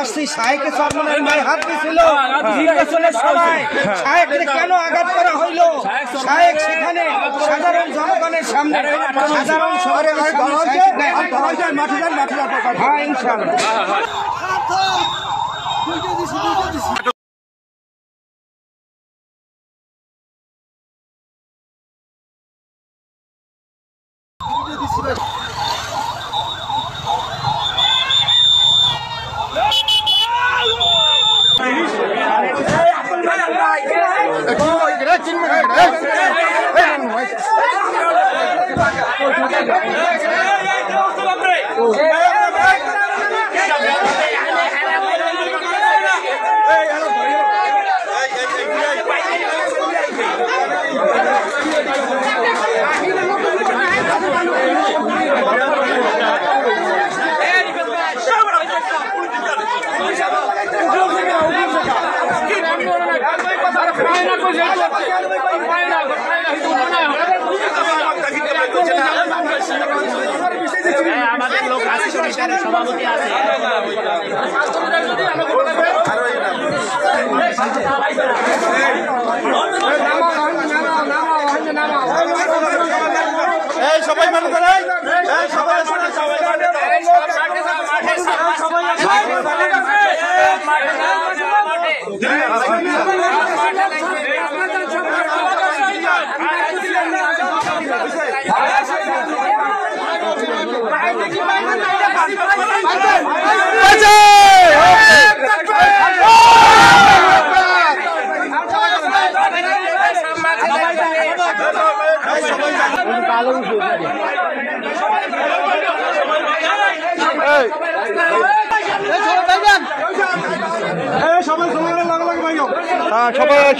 আসছি শাহেকে চরমনের মায়ের হাত দিয়েছিল নির্বাচনের সভায় শাহেককে কেন আঘাত করা হইল? শাহেক সেখানে সাধারণ জনগণের সামনে সাধারণ শহরের হ্যাঁ ইনশাআল্লাহ আমাদের লোক আছে, সভাপতি আছে। সবাই মনে করে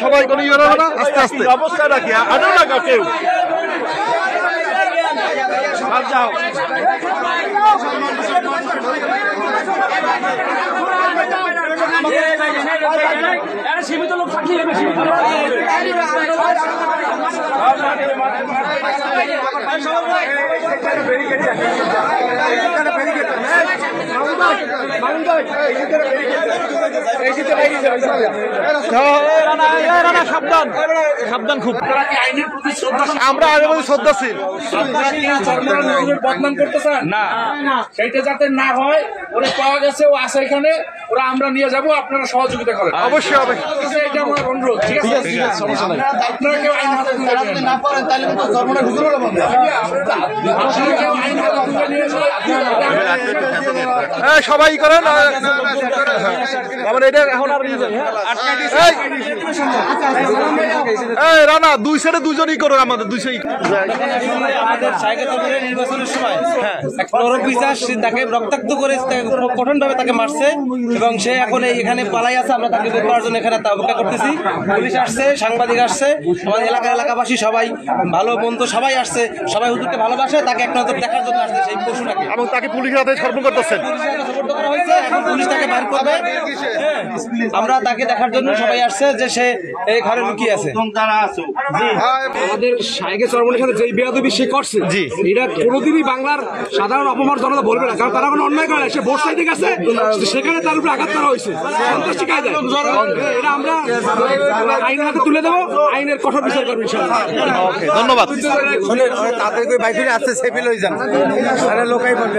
সবাই কোনো ইয়ে হবে না, আস্তে আস্তে অবস্থা রাখি আরো লাগা কেউ যাও সীমিত লোক থাকলে সাবধান সাবধান খুব আমরা আগে বলি শ্রদ্ধাশীল বদনাম করতে চান না, সেইটা যাতে না হয়। ওরা পাওয়া গেছে, ও আছে এখানে, ওরা আমরা নিয়ে যাবো, আপনারা সহযোগিতা করেন অবশ্যই হবে। এটা আমার অনুরোধ, ঠিক আছে? আপনারা কেউ আইন হাতে তুলে না পারেন তাহলে কিন্তু ধর্মটা ঢুকে যাবে। সবাই করেন এখন রানা দুই সাইডে দুজনই করো, আমাদের দুই সাইড নির্বাচনের সময় তাকে রক্তাক্ত করে কঠোর ভাবে তাকে মারছে এবং সে এখন এখানে পালাই আছে। আমরা তাকে বের করার জন্য এখানে অপেক্ষা করতেছি। পুলিশ আসছে, সাংবাদিক আসছে, আমাদের এলাকাবাসী সবাই ভালো মন্দ সবাই আসছে, সবাই হুজুরকে ভালোবাসে, তাকে এক নজর দেখার জন্য আসছে সেই পশুটাকে, এবং তাকে পুলিশের হাতে সমর্পণ করতেছেন। এখন পুলিশ তাকে বাইর করবে, আমরা তাকে দেখার জন্য সবাই আসছে যে সে এই ঘরে লুকিয়ে আছে। আমাদের শাহেকে চরমনের সাথে যেই বেয়াদবি সে করছে, এটা কোনোদিনই বাংলার সাধারণ অপমান জনতা বলবে না, কারণ তারা কোনো অন্যায় করে না। সে ভোট চাইতে গেছে, সেখানে তার উপরে আঘাত করা হয়েছে, এটা আমরা আইনের হাতে তুলে দেবো, আইনের কঠোর বিচার করবো ইনশাআল্লাহ। ধন্যবাদ। তাদের বাইরে আসছে, সেফিল হয়ে যান, লোকাই বলবে